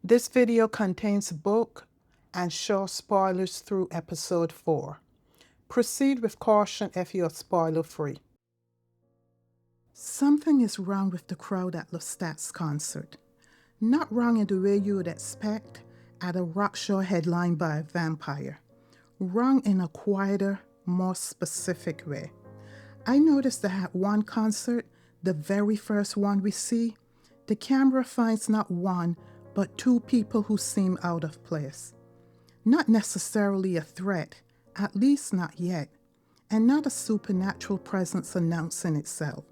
This video contains book and show spoilers through episode 4. Proceed with caution if you're spoiler free. Something is wrong with the crowd at Lestat's concert. Not wrong in the way you would expect at a rock show headlined by a vampire. Wrong in a quieter, more specific way. I noticed that at one concert, the very first one we see, the camera finds not one, but two people who seem out of place. Not necessarily a threat, at least not yet, and not a supernatural presence announcing itself.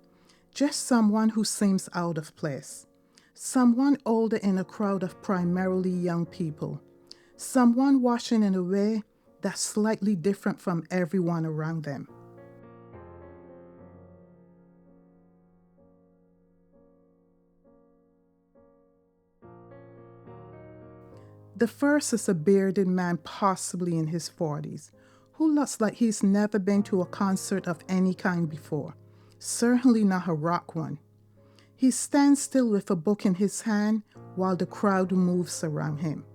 Just someone who seems out of place. Someone older in a crowd of primarily young people. Someone watching in a way that's slightly different from everyone around them. The first is a bearded man, possibly in his 40s, who looks like he's never been to a concert of any kind before, certainly not a rock one. He stands still with a book in his hand while the crowd moves around him.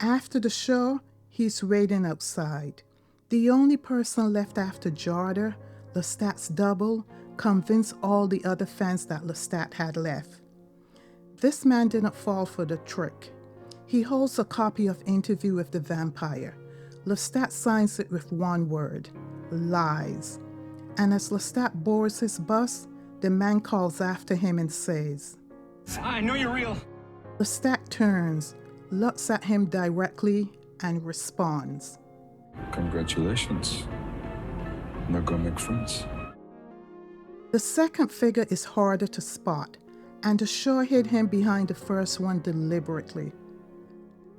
After the show, he's waiting outside. The only person left after Jordan, Lestat's double, convinced all the other fans that Lestat had left. This man didn't fall for the trick. He holds a copy of Interview with the Vampire. Lestat signs it with one word: lies. And as Lestat boards his bus, the man calls after him and says, "I know you're real." Lestat turns, looks at him directly, and responds, "Congratulations. Not gonna make friends." The second figure is harder to spot, and the show hid him behind the first one deliberately.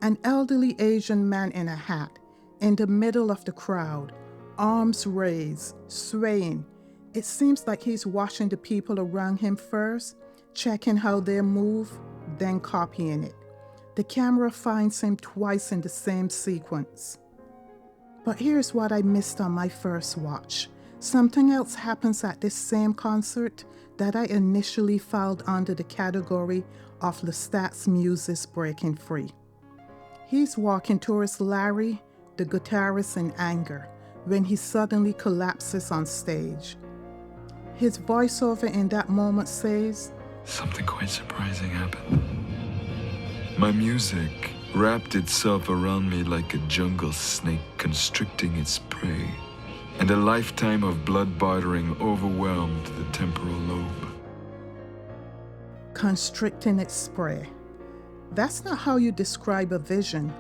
An elderly Asian man in a hat, in the middle of the crowd, arms raised, swaying. It seems like he's watching the people around him first, checking how they move, then copying it. The camera finds him twice in the same sequence. But here's what I missed on my first watch. Something else happens at this same concert that I initially filed under the category of Lestat's muses breaking free. He's walking towards Larry, the guitarist, in anger when he suddenly collapses on stage. His voiceover in that moment says, Something quite surprising happened. My music wrapped itself around me like a jungle snake constricting its prey, and a lifetime of blood bartering overwhelmed the temporal lobe. Constricting its prey. That's not how you describe a vision,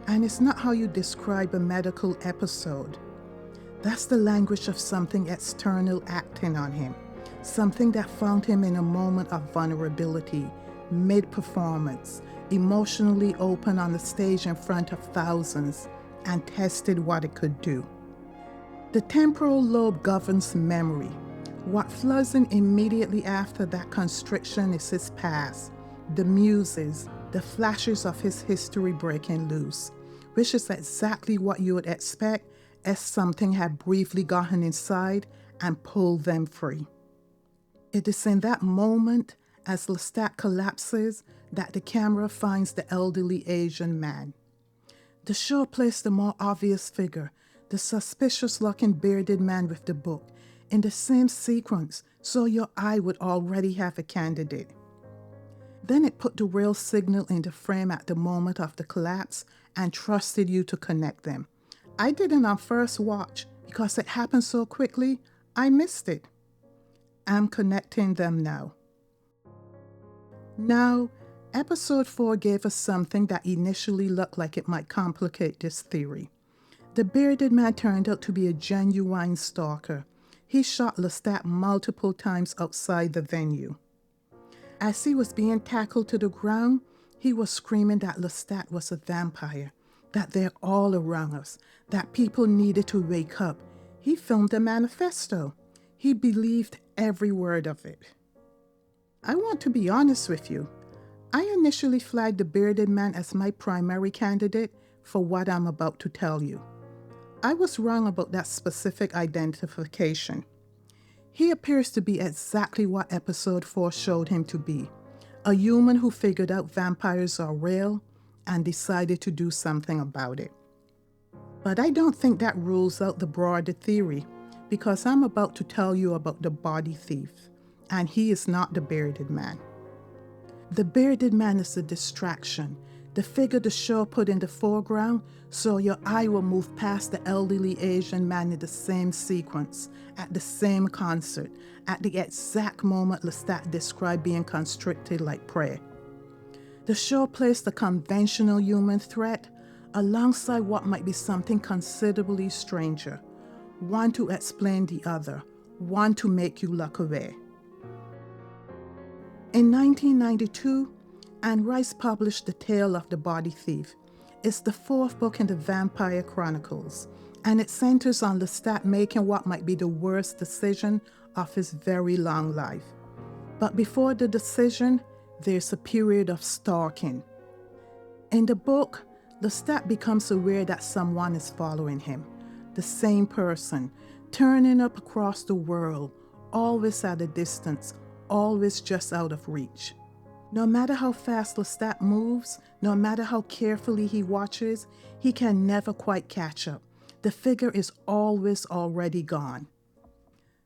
and it's not how you describe a medical episode. That's the language of something external acting on him, something that found him in a moment of vulnerability, mid-performance, emotionally open on the stage in front of thousands, and tested what it could do. The temporal lobe governs memory. What floods in immediately after that constriction is his past, the muses, the flashes of his history breaking loose, which is exactly what you would expect if something had briefly gotten inside and pulled them free. It is in that moment, as Lestat collapses, that the camera finds the elderly Asian man. The show placed the more obvious figure, the suspicious-looking bearded man with the book, in the same sequence, so your eye would already have a candidate. Then it put the real signal in the frame at the moment of the collapse and trusted you to connect them. I didn't on first watch because it happened so quickly, I missed it. I'm connecting them now. Now, episode 4 gave us something that initially looked like it might complicate this theory. The bearded man turned out to be a genuine stalker. He shot Lestat multiple times outside the venue. As he was being tackled to the ground, he was screaming that Lestat was a vampire, that they're all around us, that people needed to wake up. He filmed a manifesto. He believed every word of it. I want to be honest with you. I initially flagged the bearded man as my primary candidate for what I'm about to tell you. I was wrong about that specific identification. He appears to be exactly what episode 4 showed him to be. A human who figured out vampires are real, and decided to do something about it. But I don't think that rules out the broader theory, because I'm about to tell you about the body thief, and he is not the bearded man. The bearded man is a distraction, the figure the show put in the foreground so your eye will move past the elderly Asian man in the same sequence, at the same concert, at the exact moment Lestat described being constricted like prey. The show placed the conventional human threat alongside what might be something considerably stranger, one to explain the other, one to make you look away. In 1992, Anne Rice published The Tale of the Body Thief. It's the fourth book in the Vampire Chronicles, and it centers on Lestat making what might be the worst decision of his very long life. But before the decision, there's a period of stalking. In the book, Lestat becomes aware that someone is following him, the same person, turning up across the world, always at a distance, always just out of reach. No matter how fast Lestat moves, no matter how carefully he watches, he can never quite catch up. The figure is always already gone.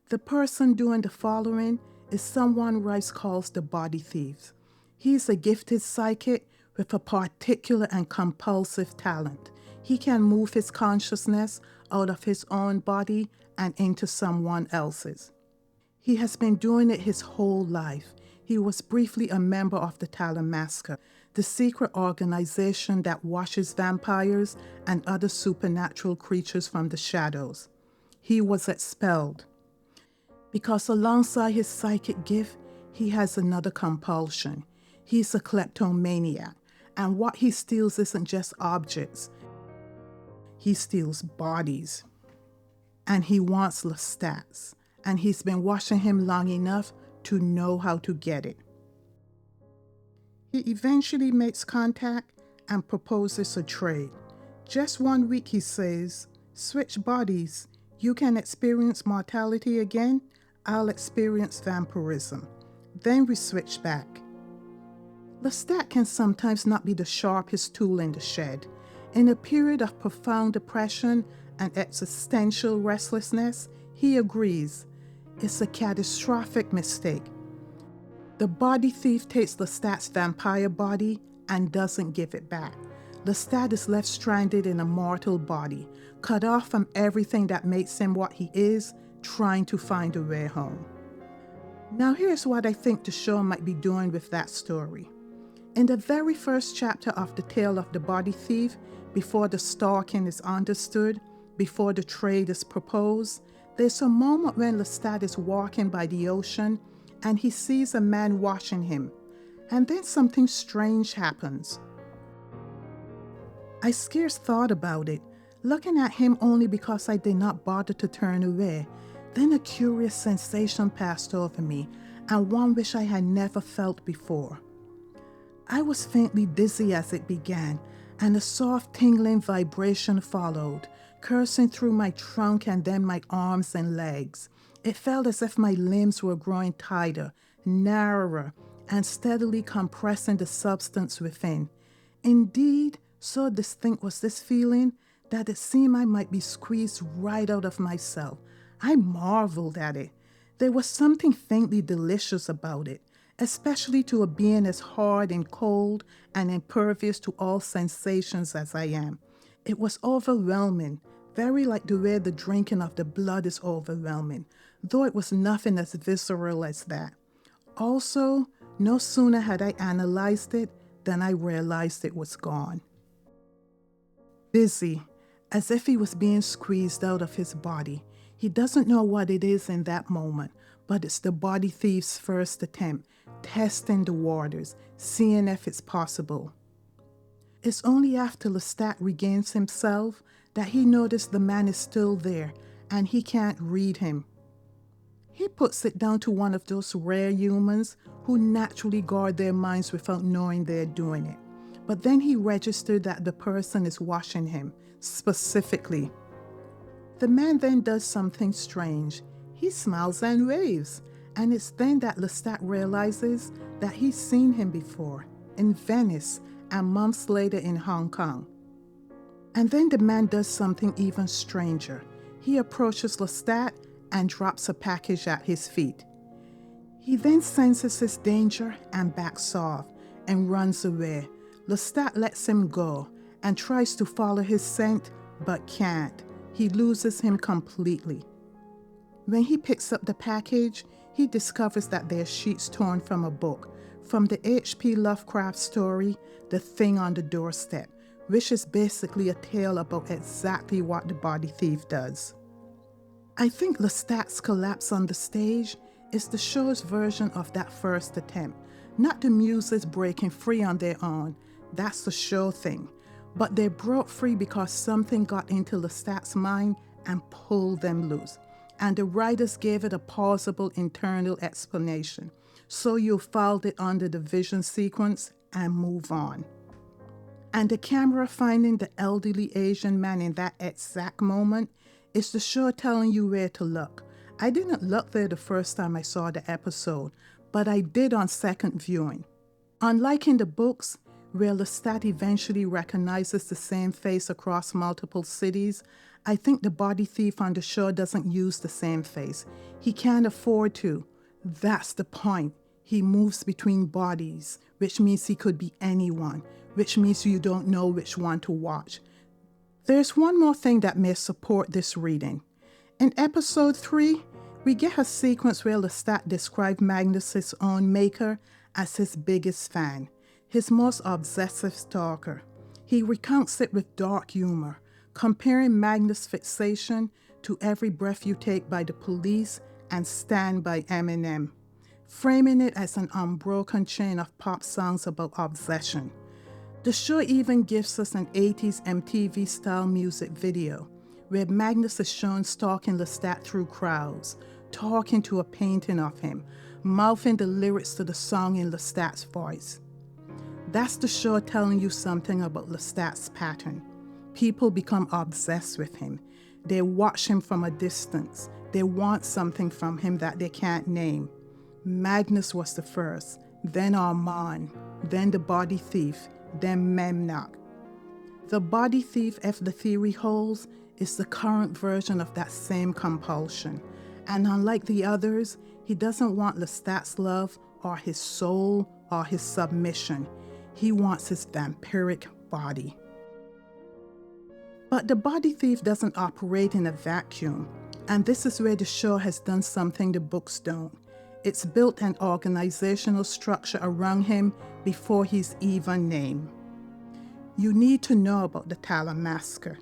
The person doing the following is someone Rice calls the body thief. He's a gifted psychic with a particular and compulsive talent. He can move his consciousness out of his own body and into someone else's. He has been doing it his whole life. He was briefly a member of the Talamasca, the secret organization that washes vampires and other supernatural creatures from the shadows. He was expelled because alongside his psychic gift, he has another compulsion. He's a kleptomaniac, and what he steals isn't just objects. He steals bodies, and he wants Lestat's, and he's been watching him long enough to know how to get it. He eventually makes contact and proposes a trade. Just 1 week, he says, switch bodies. You can experience mortality again, I'll experience vampirism. Then we switch back. Lestat can sometimes not be the sharpest tool in the shed. In a period of profound depression and existential restlessness, he agrees. It's a catastrophic mistake. The body thief takes Lestat's vampire body and doesn't give it back. Lestat is left stranded in a mortal body, cut off from everything that makes him what he is, trying to find a way home. Now here's what I think the show might be doing with that story. In the very first chapter of The Tale of the Body Thief, before the stalking is understood, before the trade is proposed, there's a moment when Lestat is walking by the ocean and he sees a man watching him, and then something strange happens. I scarce thought about it, looking at him only because I did not bother to turn away. Then a curious sensation passed over me, and one which I had never felt before. I was faintly dizzy as it began, and a soft tingling vibration followed, coursing through my trunk and then my arms and legs. It felt as if my limbs were growing tighter, narrower, and steadily compressing the substance within. Indeed, so distinct was this feeling that it seemed I might be squeezed right out of myself. I marveled at it. There was something faintly delicious about it, especially to a being as hard and cold and impervious to all sensations as I am. It was overwhelming, very like the way the drinking of the blood is overwhelming, though it was nothing as visceral as that. Also, no sooner had I analyzed it than I realized it was gone. Busy, as if he was being squeezed out of his body. He doesn't know what it is in that moment, but it's the body thief's first attempt, testing the waters, seeing if it's possible. It's only after Lestat regains himself that he noticed the man is still there and he can't read him. He puts it down to one of those rare humans who naturally guard their minds without knowing they're doing it. But then he registered that the person is watching him, specifically. The man then does something strange. He smiles and waves, and it's then that Lestat realizes that he's seen him before, in Venice, and months later in Hong Kong. And then the man does something even stranger. He approaches Lestat and drops a package at his feet. He then senses his danger and backs off and runs away. Lestat lets him go and tries to follow his scent, but can't. He loses him completely. When he picks up the package, he discovers that they're sheets torn from a book, from the H.P. Lovecraft story, The Thing on the Doorstep, which is basically a tale about exactly what the body thief does. I think Lestat's collapse on the stage is the show's version of that first attempt. Not the muses breaking free on their own, that's the show thing, but they broke free because something got into Lestat's mind and pulled them loose. And the writers gave it a plausible internal explanation, so you filed it under the vision sequence and move on. And the camera finding the elderly Asian man in that exact moment is the show telling you where to look. I didn't look there the first time I saw the episode, but I did on second viewing. Unlike in the books, where Lestat eventually recognizes the same face across multiple cities, I think the body thief on the show doesn't use the same face. He can't afford to. That's the point. He moves between bodies, which means he could be anyone, which means you don't know which one to watch. There's one more thing that may support this reading. In episode 3, we get a sequence where Lestat describes Magnus, his own maker, as his biggest fan, his most obsessive stalker. He recounts it with dark humor, comparing Magnus' fixation to Every Breath You Take by the Police and Stand by Eminem, framing it as an unbroken chain of pop songs about obsession. The show even gives us an 80s MTV-style music video, where Magnus is shown stalking Lestat through crowds, talking to a painting of him, mouthing the lyrics to the song in Lestat's voice. That's the show telling you something about Lestat's pattern. People become obsessed with him. They watch him from a distance. They want something from him that they can't name. Magnus was the first, then Armand, then the body thief, then Memnock. The body thief, if the theory holds, is the current version of that same compulsion. And unlike the others, he doesn't want Lestat's love or his soul or his submission. He wants his vampiric body. But the body thief doesn't operate in a vacuum, and this is where the show has done something the books don't. It's built an organizational structure around him before he's even named. You need to know about the Talamasca.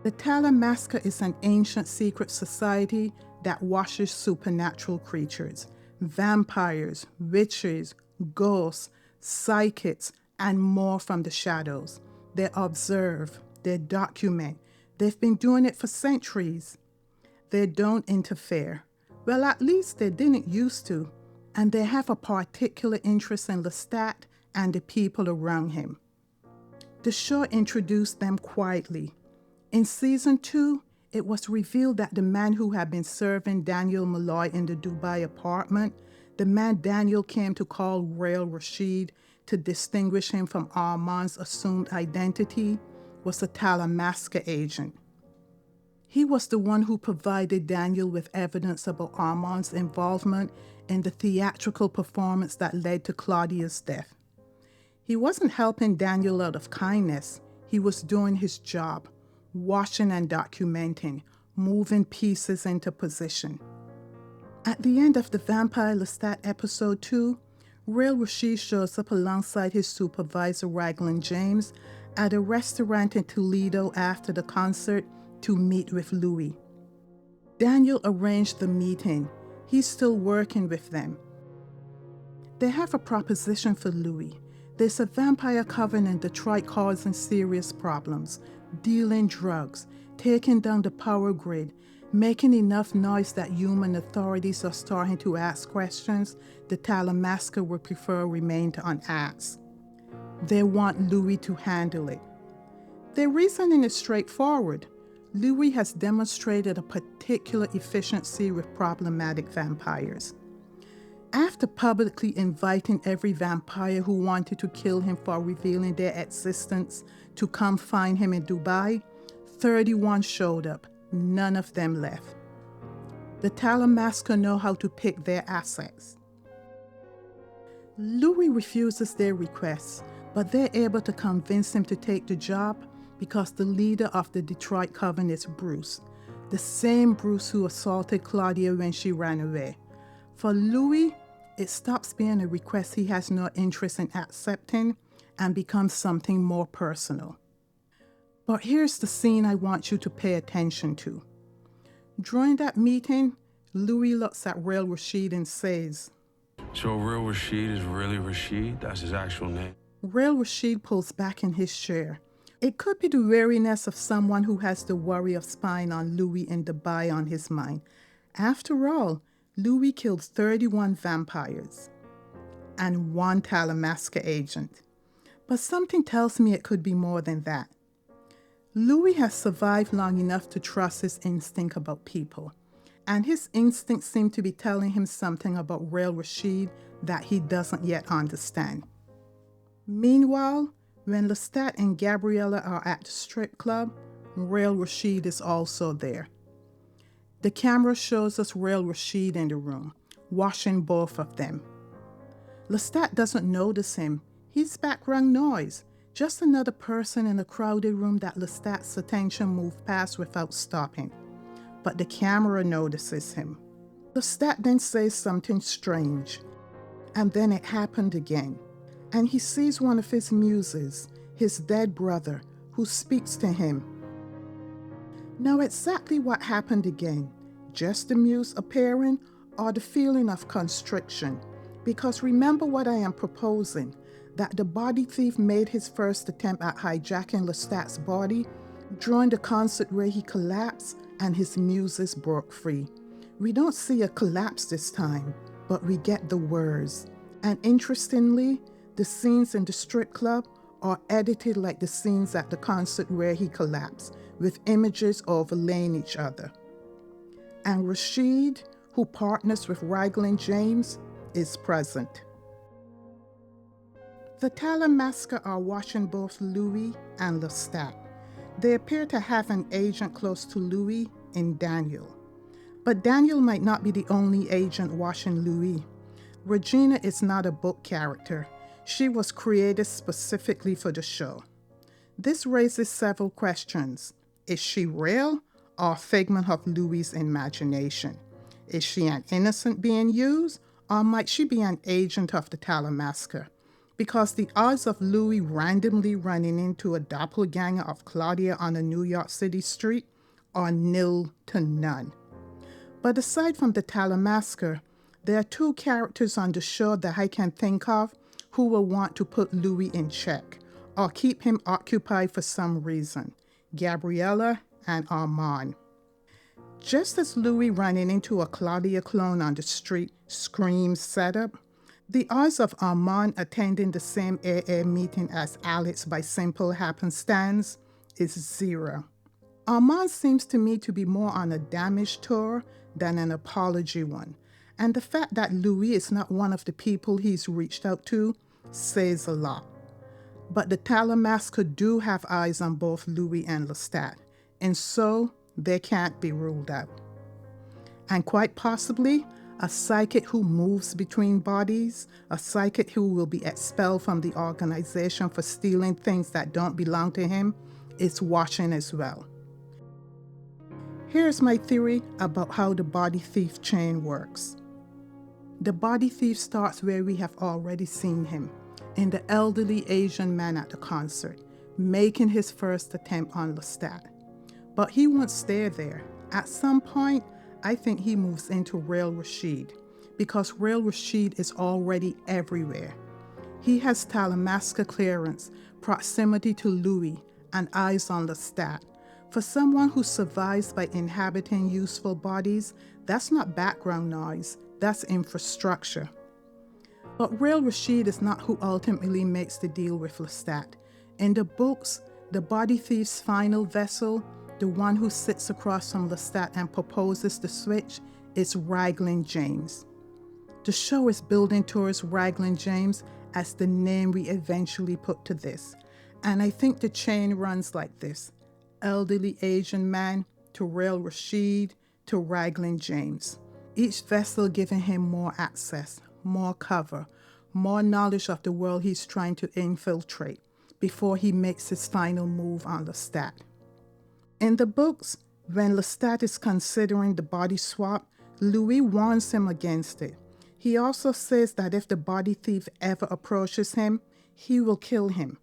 The Talamasca is an ancient secret society that washes supernatural creatures, vampires, witches, ghosts, psychics, and more from the shadows. They observe, they document. They've been doing it for centuries. They don't interfere. Well, at least they didn't used to. And they have a particular interest in Lestat and the people around him. The show introduced them quietly. In season 2, it was revealed that the man who had been serving Daniel Malloy in the Dubai apartment, the man Daniel came to call Real Rashid to distinguish him from Armand's assumed identity, was a Talamasca agent. He was the one who provided Daniel with evidence about Armand's involvement in the theatrical performance that led to Claudia's death. He wasn't helping Daniel out of kindness. He was doing his job, watching and documenting, moving pieces into position. At the end of the Vampire Lestat episode 2, Real Rashid shows up alongside his supervisor Raglan James at a restaurant in Toledo after the concert to meet with Louis. Daniel arranged the meeting. He's still working with them. They have a proposition for Louis. There's a vampire coven in Detroit causing serious problems, dealing drugs, taking down the power grid, making enough noise that human authorities are starting to ask questions the Talamasca would prefer remained unasked. They want Louis to handle it. Their reasoning is straightforward. Louis has demonstrated a particular efficiency with problematic vampires. After publicly inviting every vampire who wanted to kill him for revealing their existence to come find him in Dubai, 31 showed up. None of them left. The Talamasca know how to pick their assets. Louis refuses their requests, but they're able to convince him to take the job because the leader of the Detroit Coven is Bruce, the same Bruce who assaulted Claudia when she ran away. For Louis, it stops being a request he has no interest in accepting and becomes something more personal. But here's the scene I want you to pay attention to. During that meeting, Louis looks at real Rashid and says, "So real Rashid is really Rashid? That's his actual name?" Real Rashid pulls back in his chair. It could be the weariness of someone who has the worry of spying on Louis in Dubai on his mind. After all, Louis killed 31 vampires and 1 Talamasca agent. But something tells me it could be more than that. Louis has survived long enough to trust his instinct about people, and his instincts seem to be telling him something about real Rashid that he doesn't yet understand. Meanwhile, when Lestat and Gabriella are at the strip club, real Rashid is also there. The camera shows us real Rashid in the room, watching both of them. Lestat doesn't notice him. He's background noise, just another person in a crowded room that Lestat's attention moved past without stopping. But the camera notices him. Lestat then says something strange, and then it happened again. And he sees one of his muses, his dead brother, who speaks to him. Now exactly what happened again? Just the muse appearing or the feeling of constriction? Because remember what I am proposing, that the body thief made his first attempt at hijacking Lestat's body during the concert where he collapsed and his muses broke free. We don't see a collapse this time, but we get the words. And interestingly, the scenes in the strip club are edited like the scenes at the concert where he collapsed, with images overlaying each other. And Rashid, who partners with Raglan James, is present. The Talamasca are watching both Louis and Lestat. They appear to have an agent close to Louis in Daniel. But Daniel might not be the only agent watching Louis. Regina is not a book character. She was created specifically for the show. This raises several questions. Is she real or a figment of Louis' imagination? Is she an innocent being used, or might she be an agent of the Talamasca? Because the odds of Louis randomly running into a doppelganger of Claudia on a New York City street are nil to none. But aside from the Talamasca, there are 2 characters on the show that I can think of who will want to put Louis in check or keep him occupied for some reason: Gabriella and Armand. Just as Louis running into a Claudia clone on the street screams setup, the odds of Armand attending the same AA meeting as Alex by simple happenstance is 0. Armand seems to me to be more on a damage tour than an apology one, and the fact that Louis is not one of the people he's reached out to says a lot. But the Talamasca do have eyes on both Louis and Lestat, and so they can't be ruled out. And quite possibly, a psychic who moves between bodies, a psychic who will be expelled from the organization for stealing things that don't belong to him, is watching as well. Here's my theory about how the body thief chain works. The body thief starts where we have already seen him, in the elderly Asian man at the concert, making his first attempt on Lestat. But he won't stay there. At some point, I think he moves into real Rashid, because real Rashid is already everywhere. He has Talamasca clearance, proximity to Louis, and eyes on Lestat. For someone who survives by inhabiting useful bodies, that's not background noise, that's infrastructure. But real Rashid is not who ultimately makes the deal with Lestat. In the books, the body thief's final vessel, the one who sits across from Lestat and proposes the switch, is Raglan James. The show is building towards Raglan James as the name we eventually put to this. And I think the chain runs like this: elderly Asian man to real Rashid to Raglan James. Each vessel giving him more access, more cover, more knowledge of the world he's trying to infiltrate before he makes his final move on Lestat. In the books, when Lestat is considering the body swap, Louis warns him against it. He also says that if the body thief ever approaches him, he will kill him.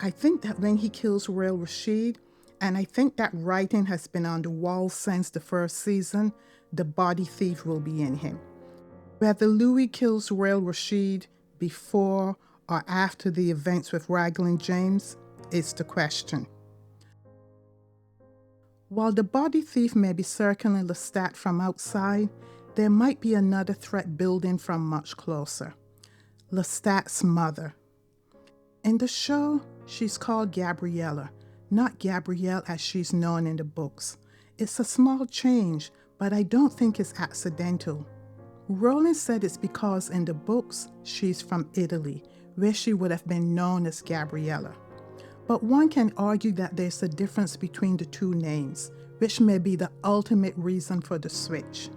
I think that when he kills real Rashid, and I think that writing has been on the wall since the first season, the body thief will be in him. Whether Louis kills real Rashid before or after the events with Raglan James is the question. While the body thief may be circling Lestat from outside, there might be another threat building from much closer. Lestat's mother. In the show, she's called Gabriella, not Gabrielle as she's known in the books. It's a small change, but I don't think it's accidental. Rowling said it's because in the books, she's from Italy, where she would have been known as Gabriella. But one can argue that there's a difference between the two names, which may be the ultimate reason for the switch.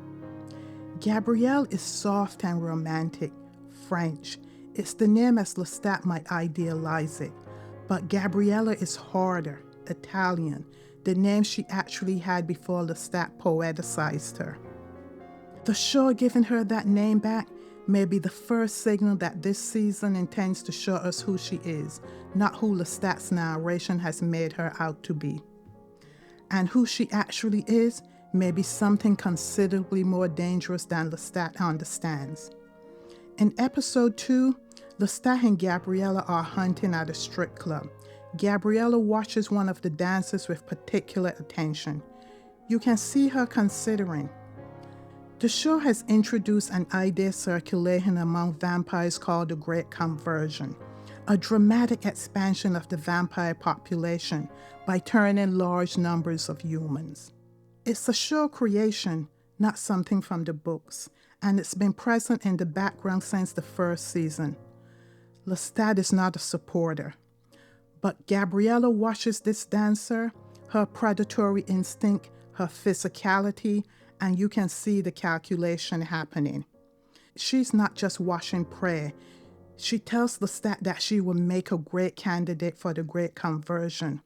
Gabrielle is soft and romantic, French. It's the name as Lestat might idealize it. But Gabriella is harder, Italian, the name she actually had before Lestat poeticized her. The show giving her that name back may be the first signal that this season intends to show us who she is, not who Lestat's narration has made her out to be. And who she actually is may be something considerably more dangerous than Lestat understands. In episode 2, Lestat and Gabriella are hunting at a strip club. Gabriella watches one of the dancers with particular attention. You can see her considering. The show has introduced an idea circulating among vampires called the Great Conversion, a dramatic expansion of the vampire population by turning large numbers of humans. It's a show creation, not something from the books, and it's been present in the background since the first season. Lestat is not a supporter, but Gabriella watches this dancer, her predatory instinct, her physicality, and you can see the calculation happening. She's not just watching prey. She tells Lestat that she will make a great candidate for the Great Conversion.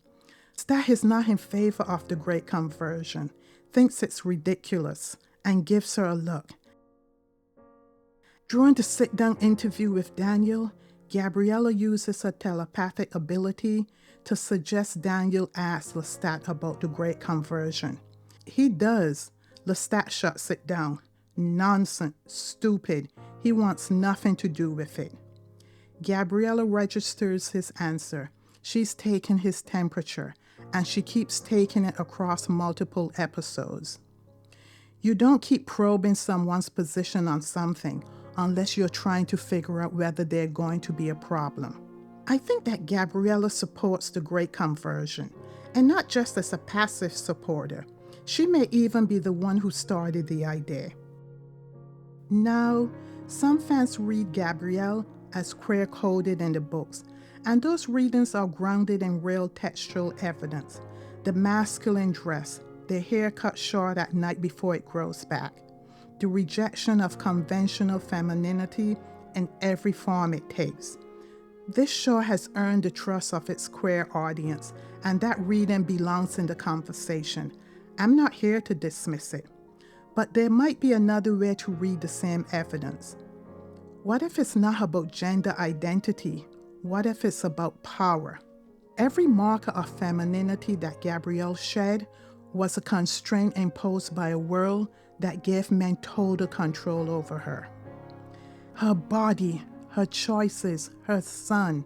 Lestat is not in favor of the Great Conversion, thinks it's ridiculous, and gives her a look. During the sit-down interview with Daniel, Gabriella uses her telepathic ability to suggest Daniel ask Lestat about the Great Conversion. He does. Lestat shuts it down. Nonsense, stupid. He wants nothing to do with it. Gabriella registers his answer. She's taken his temperature, and she keeps taking it across multiple episodes. You don't keep probing someone's position on something unless you're trying to figure out whether they're going to be a problem. I think that Gabriella supports the Great Conversion, and not just as a passive supporter. She may even be the one who started the idea. Now, some fans read Gabrielle as queer-coded in the books, and those readings are grounded in real textual evidence. The masculine dress, the hair cut short at night before it grows back, the rejection of conventional femininity in every form it takes. This show has earned the trust of its queer audience, and that reading belongs in the conversation. I'm not here to dismiss it, but there might be another way to read the same evidence. What if it's not about gender identity? What if it's about power? Every marker of femininity that Gabrielle shed was a constraint imposed by a world that gave men total control over her. Her body, her choices, her son,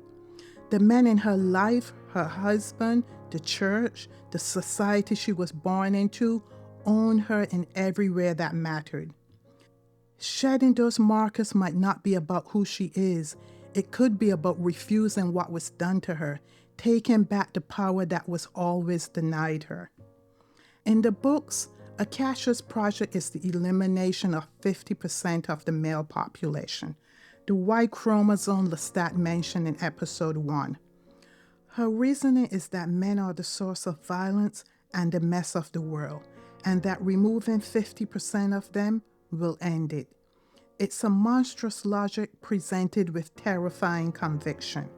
the men in her life, her husband, the church, the society she was born into, owned her in every way that mattered. Shedding those markers might not be about who she is. It could be about refusing what was done to her, taking back the power that was always denied her. In the books, Akasha's project is the elimination of 50% of the male population, the Y chromosome Lestat mentioned in episode 1. Her reasoning is that men are the source of violence and the mess of the world, and that removing 50% of them will end it. It's a monstrous logic presented with terrifying conviction.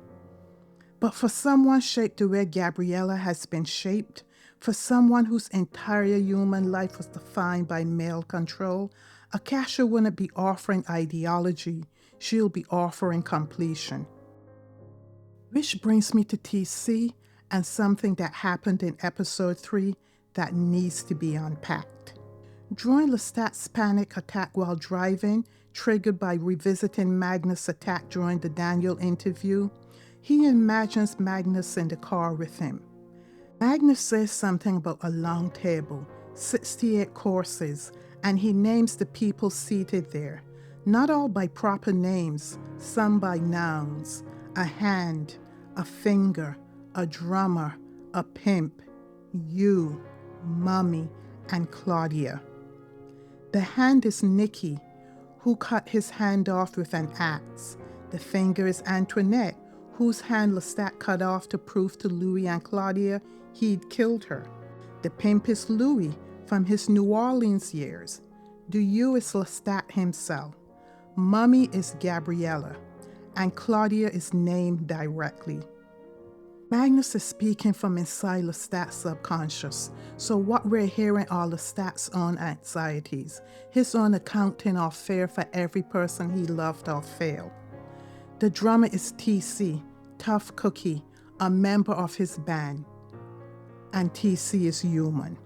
But for someone shaped the way Gabriella has been shaped, for someone whose entire human life was defined by male control, Akasha wouldn't be offering ideology, she'll be offering completion. Which brings me to TC and something that happened in episode 3 that needs to be unpacked. During Lestat's panic attack while driving, triggered by revisiting Magnus' attack during the Daniel interview, he imagines Magnus in the car with him. Magnus says something about a long table, 68 courses, and he names the people seated there, not all by proper names, some by nouns: a hand, a finger, a drummer, a pimp, you, Mummy, and Claudia. The hand is Nikki, who cut his hand off with an axe. The finger is Antoinette, whose hand Lestat cut off to prove to Louis and Claudia he'd killed her. The pimp is Louis from his New Orleans years. The you is Lestat himself. Mummy is Gabriella, and Claudia is named directly. Magnus is speaking from inside Lestat's subconscious, so what we're hearing are Lestat's own anxieties, his own accounting or fear for every person he loved or failed. The drummer is TC, Tough Cookie, a member of his band, and TC is human.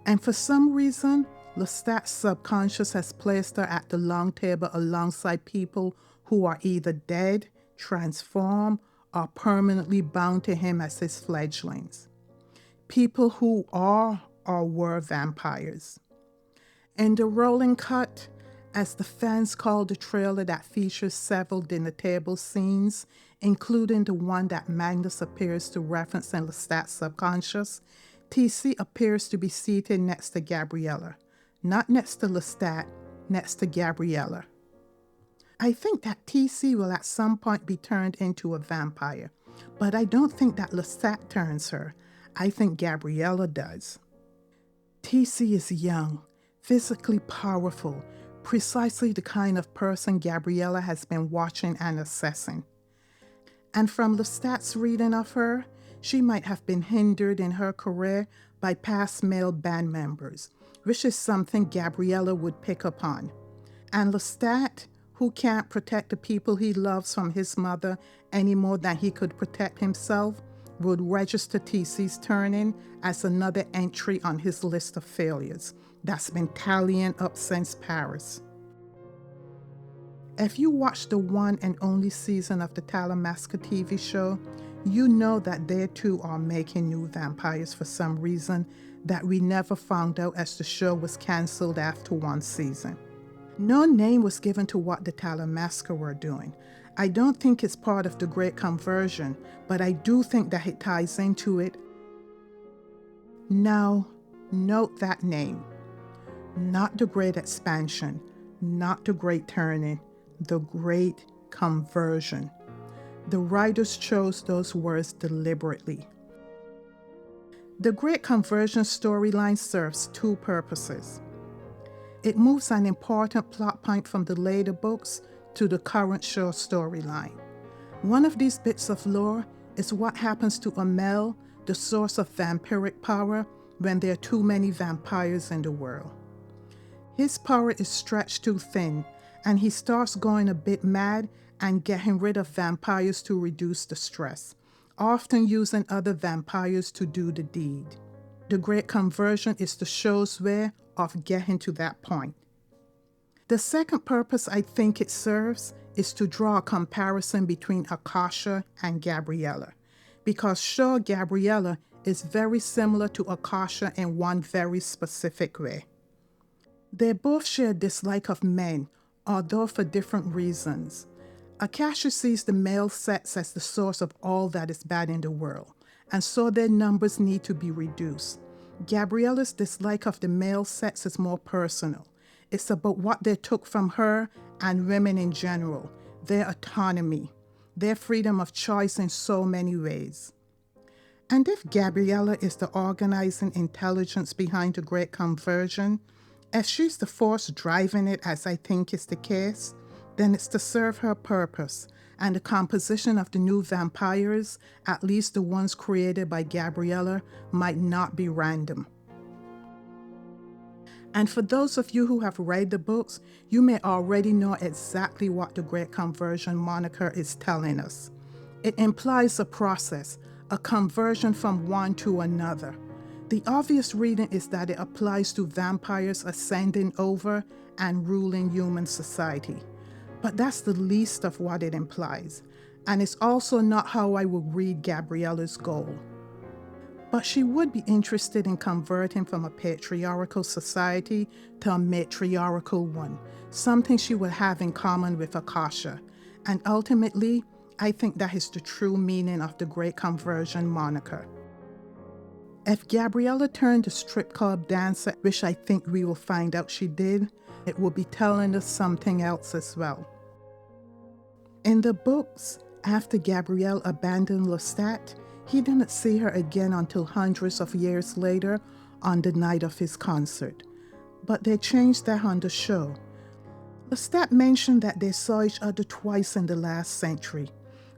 And for some reason, Lestat's subconscious has placed her at the long table alongside people who are either dead, transformed, or permanently bound to him as his fledglings. People who are or were vampires. In the rolling cut, as the fans call the trailer that features several dinner table scenes, including the one that Magnus appears to reference in Lestat's subconscious, TC appears to be seated next to Gabriella. Not next to Lestat, next to Gabriella. I think that TC will at some point be turned into a vampire, but I don't think that Lestat turns her. I think Gabriella does. TC is young, physically powerful, precisely the kind of person Gabriella has been watching and assessing. And from Lestat's reading of her, she might have been hindered in her career by past male band members, which is something Gabriella would pick up on. And Lestat, who can't protect the people he loves from his mother any more than he could protect himself, would register TC's turn-in as another entry on his list of failures that's been tallying up since Paris. If you watch the one and only season of the Talamasca TV show, you know that they too are making new vampires for some reason that we never found out as the show was cancelled after one season. No name was given to what the Talamasca were doing. I don't think it's part of the Great Conversion, but I do think that it ties into it. Now, note that name. Not the Great Expansion, not the Great Turning, the Great Conversion. The writers chose those words deliberately. The Great Conversion storyline serves two purposes. It moves an important plot point from the later books to the current show storyline. One of these bits of lore is what happens to Amel, the source of vampiric power, when there are too many vampires in the world. His power is stretched too thin, and he starts going a bit mad and getting rid of vampires to reduce the stress, often using other vampires to do the deed. The Great Conversion is the show's way of getting to that point. The second purpose I think it serves is to draw a comparison between Akasha and Gabriella, because sure, Gabriella is very similar to Akasha in one very specific way. They both share dislike of men, although for different reasons. Akasha sees the male sex as the source of all that is bad in the world, and so their numbers need to be reduced. Gabriella's dislike of the male sex is more personal. It's about what they took from her and women in general, their autonomy, their freedom of choice in so many ways. And if Gabriella is the organizing intelligence behind the Great Conversion, if she's the force driving it, as I think is the case, then it's to serve her purpose, and the composition of the new vampires, at least the ones created by Gabriella, might not be random. And for those of you who have read the books, you may already know exactly what the Great Conversion moniker is telling us. It implies a process, a conversion from one to another. The obvious reading is that it applies to vampires ascending over and ruling human society. But that's the least of what it implies, and it's also not how I would read Gabriella's goal. But she would be interested in converting from a patriarchal society to a matriarchal one, something she would have in common with Akasha. And ultimately, I think that is the true meaning of the Great Conversion moniker. If Gabriella turned the strip club dancer, which I think we will find out she did, it will be telling us something else as well. In the books, after Gabrielle abandoned Lestat, he didn't see her again until hundreds of years later on the night of his concert. But they changed that on the show. Lestat mentioned that they saw each other twice in the last century,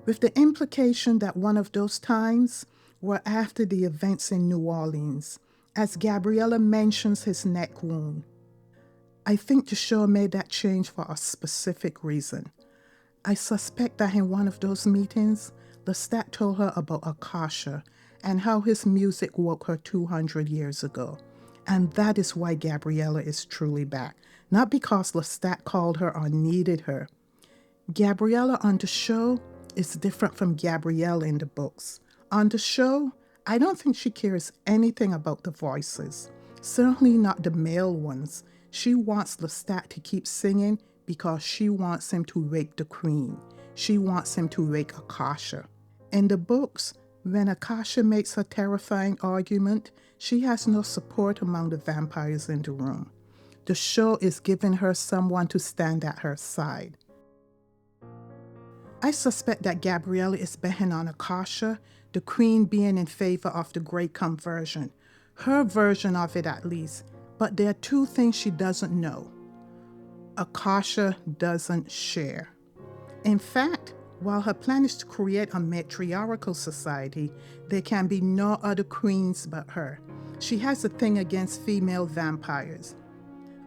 with the implication that one of those times were after the events in New Orleans, as Gabriella mentions his neck wound. I think the show made that change for a specific reason. I suspect that in one of those meetings, Lestat told her about Akasha and how his music woke her 200 years ago. And that is why Gabriella is truly back, not because Lestat called her or needed her. Gabriella on the show is different from Gabrielle in the books. On the show, I don't think she cares anything about the voices, certainly not the male ones. She wants Lestat to keep singing because she wants him to wake the queen. She wants him to wake Akasha. In the books, when Akasha makes her terrifying argument, she has no support among the vampires in the room. The show is giving her someone to stand at her side. I suspect that Gabriella is betting on Akasha, the queen being in favor of the Great Conversion. Her version of it at least. But there are two things she doesn't know. Akasha doesn't share. In fact, while her plan is to create a matriarchal society, there can be no other queens but her. She has a thing against female vampires.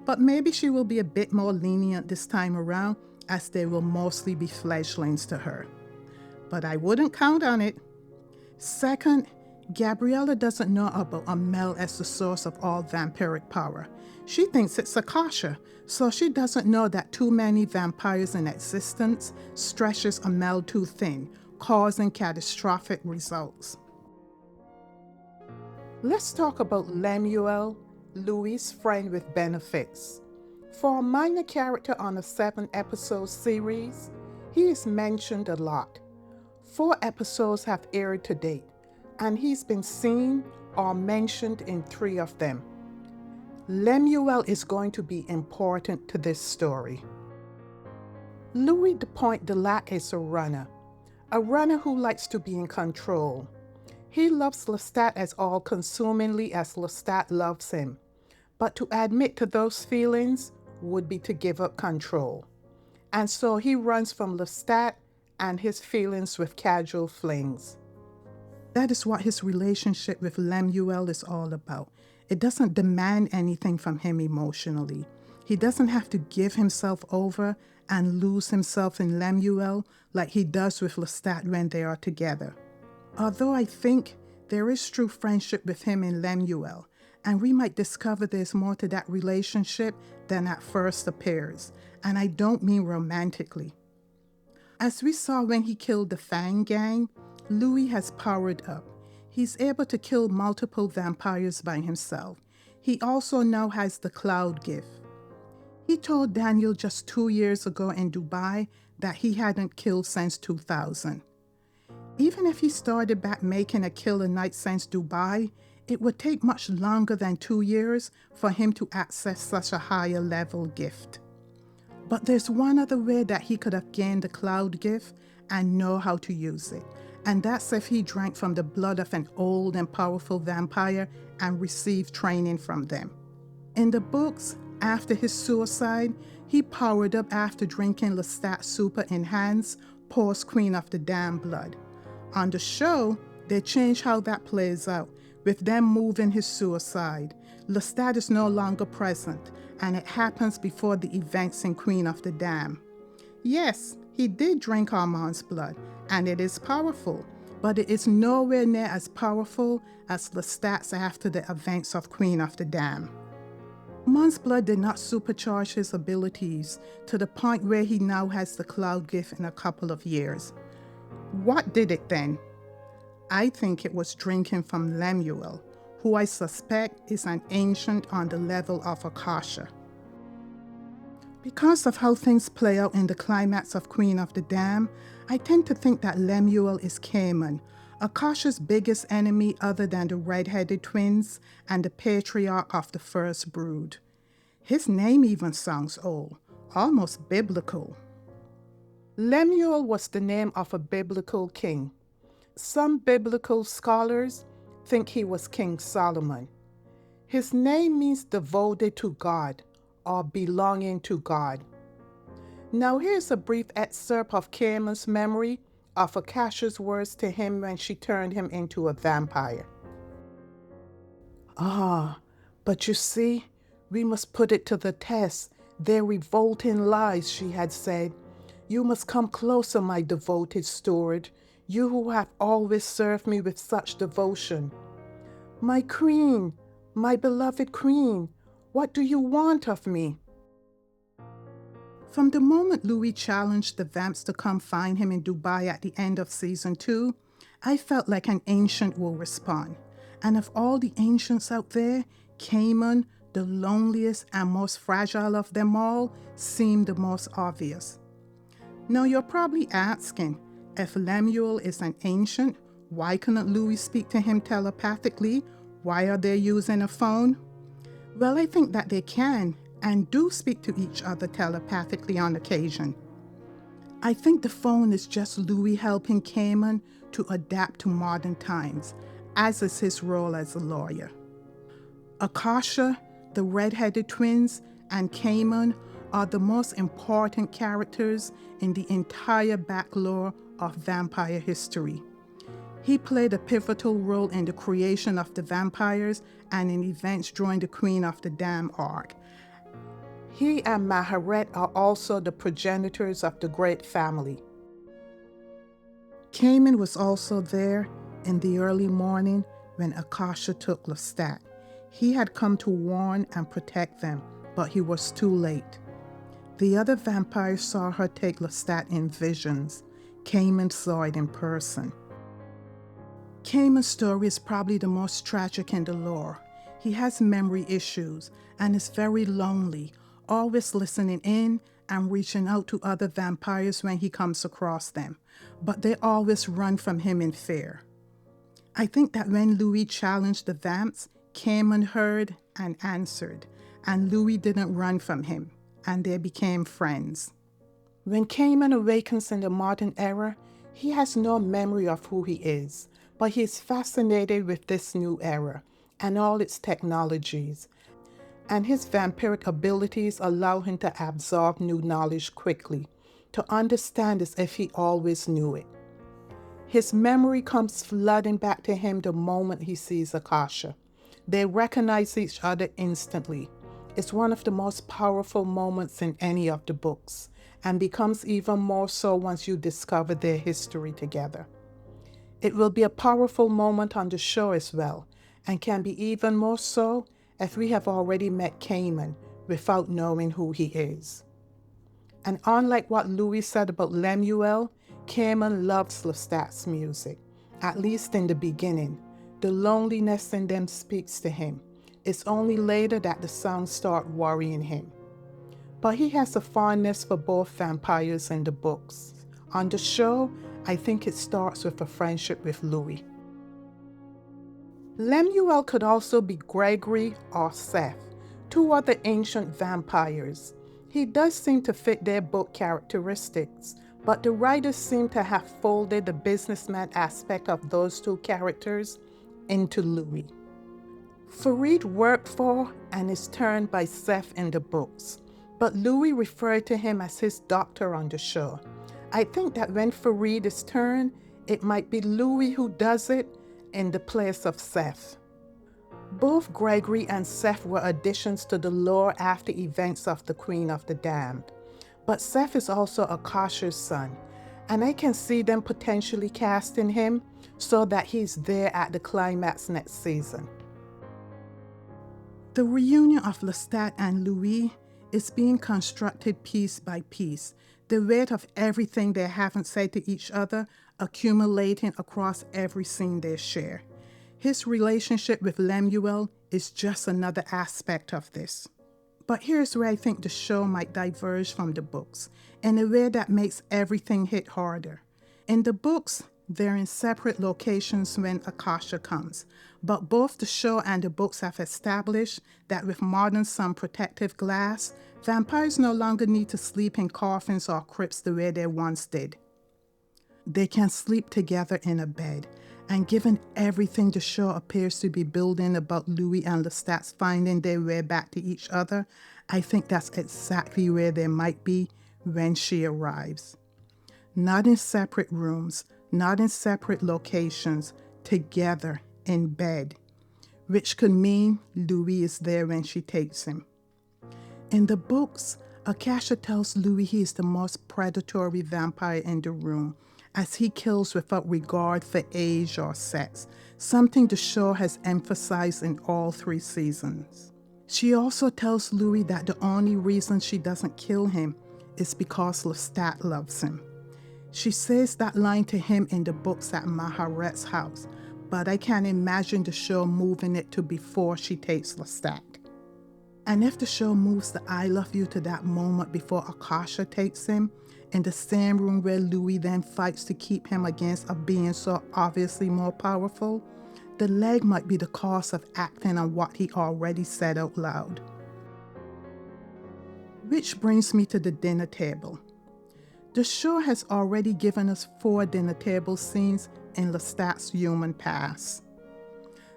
But maybe she will be a bit more lenient this time around, as they will mostly be fledglings to her. But I wouldn't count on it. Second, Gabriella doesn't know about Amel as the source of all vampiric power. She thinks it's Akasha, so she doesn't know that too many vampires in existence stretches Amel too thin, causing catastrophic results. Let's talk about Lemuel, Louis' friend with benefits. For a minor character on a 7-episode series, he is mentioned a lot. 4 episodes have aired to date, and he's been seen or mentioned in 3 of them. Lemuel is going to be important to this story. Louis the Point de Lac is a runner who likes to be in control. He loves Lestat as all-consumingly as Lestat loves him, but to admit to those feelings would be to give up control. And so he runs from Lestat and his feelings with casual flings. That is what his relationship with Lemuel is all about. It doesn't demand anything from him emotionally. He doesn't have to give himself over and lose himself in Lemuel like he does with Lestat when they are together. Although I think there is true friendship with him in Lemuel, and we might discover there's more to that relationship than at first appears, and I don't mean romantically. As we saw when he killed the Fang Gang, Louis has powered up. He's able to kill multiple vampires by himself. He also now has the cloud gift. He told Daniel just 2 years ago in Dubai that he hadn't killed since 2000. Even if he started back making a kill a night since Dubai, It would take much longer than 2 years for him to access such a higher level gift. But there's one other way that he could have gained the cloud gift and know how to use it. And that's if he drank from the blood of an old and powerful vampire and received training from them. In the books, after his suicide, he powered up after drinking Lestat super enhanced post Queen of the Damned blood. On the show, they change how that plays out, with them moving his suicide. Lestat is no longer present, and it happens before the events in Queen of the Damned. Yes, he did drink Armand's blood, and it is powerful, but it is nowhere near as powerful as Lestat's after the events of Queen of the Damned. Armand's blood did not supercharge his abilities to the point where he now has the cloud gift in a couple of years. What did it then? I think it was drinking from Lemuel, who I suspect is an ancient on the level of Akasha. Because of how things play out in the climax of Queen of the Damned, I tend to think that Lemuel is Khayman, Akasha's biggest enemy other than the red-headed twins and the patriarch of the first brood. His name even sounds old, almost biblical. Lemuel was the name of a biblical king. Some biblical scholars think he was King Solomon. His name means devoted to God or belonging to God. Now here's a brief excerpt of Khayman's memory of Akasha's words to him when she turned him into a vampire. But you see, we must put it to the test. Their revolting lies, she had said. You must come closer, my devoted steward, you who have always served me with such devotion. My queen, my beloved queen, what do you want of me? From the moment Louis challenged the vamps to come find him in Dubai at the end of season 2, I felt like an ancient will respond. And of all the ancients out there, Khayman, the loneliest and most fragile of them all, seemed the most obvious. Now you're probably asking, if Lemuel is an ancient, why couldn't Louis speak to him telepathically? Why are they using a phone? Well, I think that they can and do speak to each other telepathically on occasion. I think the phone is just Louis helping Khayman to adapt to modern times, as is his role as a lawyer. Akasha, the red-headed twins, and Khayman are the most important characters in the entire backlore of vampire history. He played a pivotal role in the creation of the vampires and in events during the Queen of the Damned arc. He and Maharet are also the progenitors of the Great Family. Khayman was also there in the early morning when Akasha took Lestat. He had come to warn and protect them, but he was too late. The other vampires saw her take Lestat in visions. Khayman saw it in person. Khayman's story is probably the most tragic in the lore. He has memory issues and is very lonely, always listening in and reaching out to other vampires when he comes across them, but they always run from him in fear. I think that when Louis challenged the vamps, Khayman heard and answered, and Louis didn't run from him, and they became friends. When Khayman awakens in the modern era, he has no memory of who he is, but he is fascinated with this new era and all its technologies, and his vampiric abilities allow him to absorb new knowledge quickly, to understand as if he always knew it. His memory comes flooding back to him the moment he sees Akasha. They recognize each other instantly. It's one of the most powerful moments in any of the books, and becomes even more so once you discover their history together. It will be a powerful moment on the show as well, and can be even more so if we have already met Khayman without knowing who he is. And unlike what Louis said about Lemuel, Khayman loves Lestat's music, at least in the beginning. The loneliness in them speaks to him. It's only later that the songs start worrying him. But he has a fondness for both vampires in the books. On the show, I think it starts with a friendship with Louis. Lemuel could also be Gregory or Seth, two other ancient vampires. He does seem to fit their book characteristics, but the writers seem to have folded the businessman aspect of those two characters into Louis. Farid worked for and is turned by Seth in the books, but Louis referred to him as his doctor on the show. I think that when Farid is turned, it might be Louis who does it in the place of Seth. Both Gregory and Seth were additions to the lore after events of the Queen of the Damned, but Seth is also Akasha's son, and I can see them potentially casting him so that he's there at the climax next season. The reunion of Lestat and Louis is being constructed piece by piece, the weight of everything they haven't said to each other accumulating across every scene they share. His relationship with Lemuel is just another aspect of this. But here's where I think the show might diverge from the books, in a way that makes everything hit harder. In the books, they're in separate locations when Akasha comes, but both the show and the books have established that with modern sun protective glass, vampires no longer need to sleep in coffins or crypts the way they once did. They can sleep together in a bed, and given everything the show appears to be building about Louis and Lestat finding their way back to each other, I think that's exactly where they might be when she arrives. Not in separate rooms, not in separate locations, together in bed, which could mean Louis is there when she takes him. In the books, Akasha tells Louis he is the most predatory vampire in the room, as he kills without regard for age or sex, something the show has emphasized in all 3 seasons. She also tells Louis that the only reason she doesn't kill him is because Lestat loves him. She says that line to him in the books at Maharet's house, but I can't imagine the show moving it to before she takes Lestat. And if the show moves the I love you to that moment before Akasha takes him, in the same room where Louis then fights to keep him against a being so obviously more powerful, the leg might be the cause of acting on what he already said out loud. Which brings me to the dinner table. The show has already given us 4 dinner table scenes in Lestat's human past.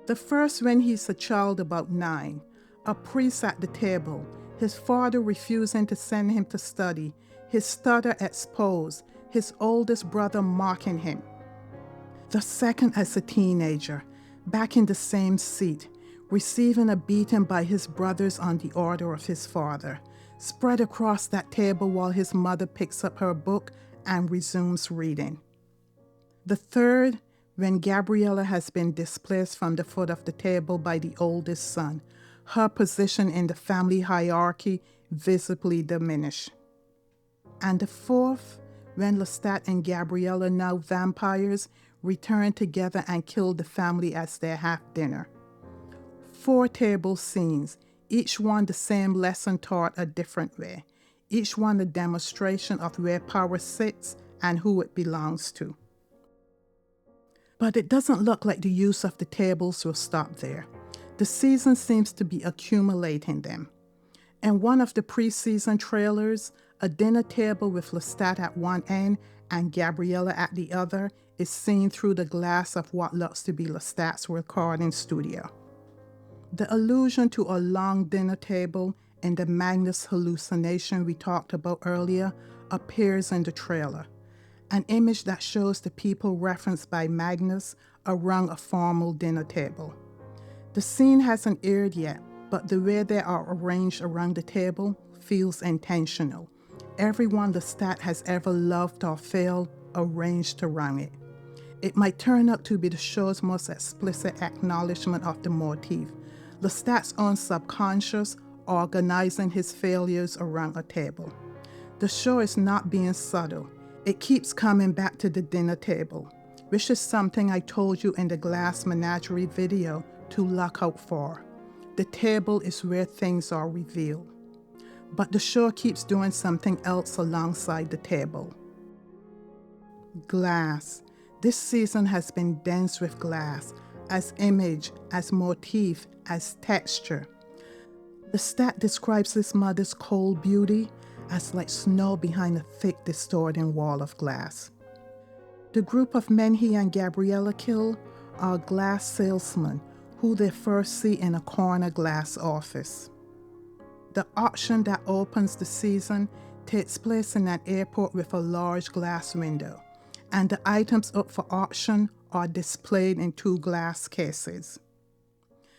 The first when he's a child about 9, a priest at the table, his father refusing to send him to study, his stutter exposed, his oldest brother mocking him. The second as a teenager, back in the same seat, receiving a beating by his brothers on the order of his father, spread across that table while his mother picks up her book and resumes reading. The third, when Gabriella has been displaced from the foot of the table by the oldest son, her position in the family hierarchy visibly diminished. And the fourth, when Lestat and Gabriella, now vampires, return together and kill the family as they have dinner. 4 table scenes, each one the same lesson taught a different way, each one a demonstration of where power sits and who it belongs to. But it doesn't look like the use of the tables will stop there. The season seems to be accumulating them. In one of the preseason trailers, a dinner table with Lestat at one end and Gabriella at the other is seen through the glass of what looks to be Lestat's recording studio. The allusion to a long dinner table in the Magnus hallucination we talked about earlier appears in the trailer, an image that shows the people referenced by Magnus around a formal dinner table. The scene hasn't aired yet, but the way they are arranged around the table feels intentional. Everyone Lestat has ever loved or failed arranged around it. It might turn out to be the show's most explicit acknowledgement of the motif, Lestat's own subconscious organizing his failures around a table. The show is not being subtle. It keeps coming back to the dinner table, which is something I told you in the Glass Menagerie video to look out for. The table is where things are revealed. But the show keeps doing something else alongside the table. Glass. This season has been dense with glass, as image, as motif, as texture. Lestat describes his mother's cold beauty as like snow behind a thick, distorting wall of glass. The group of men he and Gabriella kill are glass salesmen who they first see in a corner glass office. The auction that opens the season takes place in an airport with a large glass window, and the items up for auction are displayed in 2 glass cases.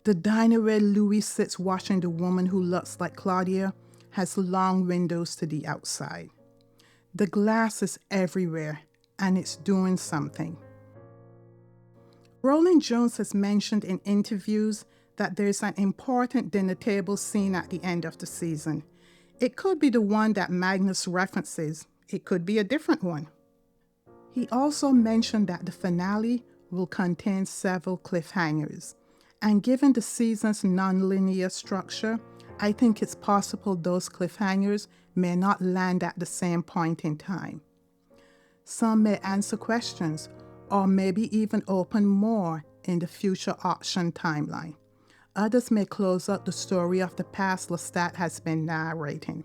The diner where Louis sits watching the woman who looks like Claudia has long windows to the outside. The glass is everywhere, and it's doing something. Rowland Jones has mentioned in interviews that there's an important dinner table scene at the end of the season. It could be the one that Magnus references. It could be a different one. He also mentioned that the finale will contain several cliffhangers. And given the season's non-linear structure, I think it's possible those cliffhangers may not land at the same point in time. Some may answer questions, or maybe even open more in the future auction timeline. Others may close out the story of the past Lestat has been narrating.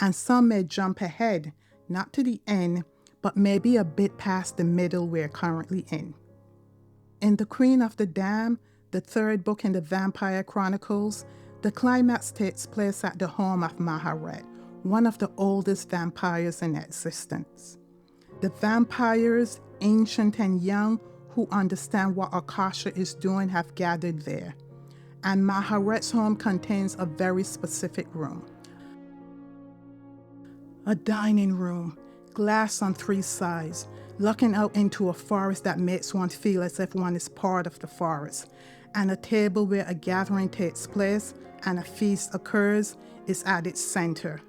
And some may jump ahead, not to the end, but maybe a bit past the middle we're currently in. In The Queen of the Dam, the 3rd book in the Vampire Chronicles, the climax takes place at the home of Maharet, one of the oldest vampires in existence. The vampires, ancient and young, who understand what Akasha is doing have gathered there. And Maharet's home contains a very specific room. A dining room, glass on 3 sides, looking out into a forest that makes one feel as if one is part of the forest, and a table where a gathering takes place and a feast occurs is at its center.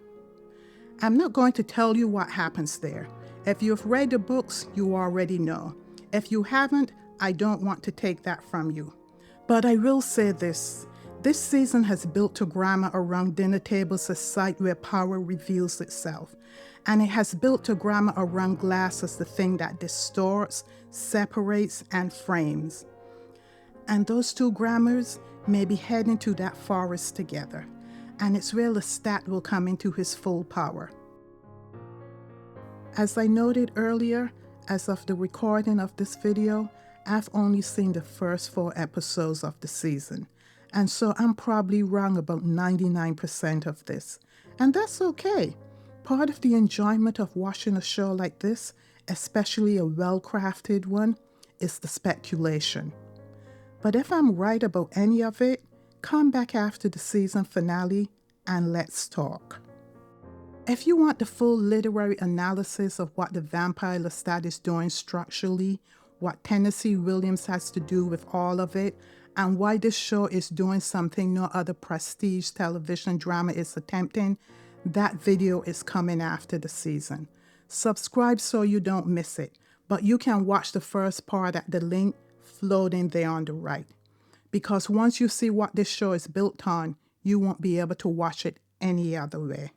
I'm not going to tell you what happens there. If you've read the books, you already know. If you haven't, I don't want to take that from you. But I will say this. This season has built to grammar around dinner tables, a site where power reveals itself. And it has built to grammar around glass as the thing that distorts, separates, and frames. And those 2 grammars may be heading to that forest together. And it's where Lestat will come into his full power. As I noted earlier, as of the recording of this video, I've only seen the first 4 episodes of the season. And so I'm probably wrong about 99% of this. And that's okay. Part of the enjoyment of watching a show like this, especially a well-crafted one, is the speculation. But if I'm right about any of it, come back after the season finale and let's talk. If you want the full literary analysis of what the Vampire Lestat is doing structurally, what Tennessee Williams has to do with all of it, and why this show is doing something no other prestige television drama is attempting, that video is coming after the season. Subscribe so you don't miss it, but you can watch the first part at the link floating there on the right. Because once you see what this show is built on, you won't be able to watch it any other way.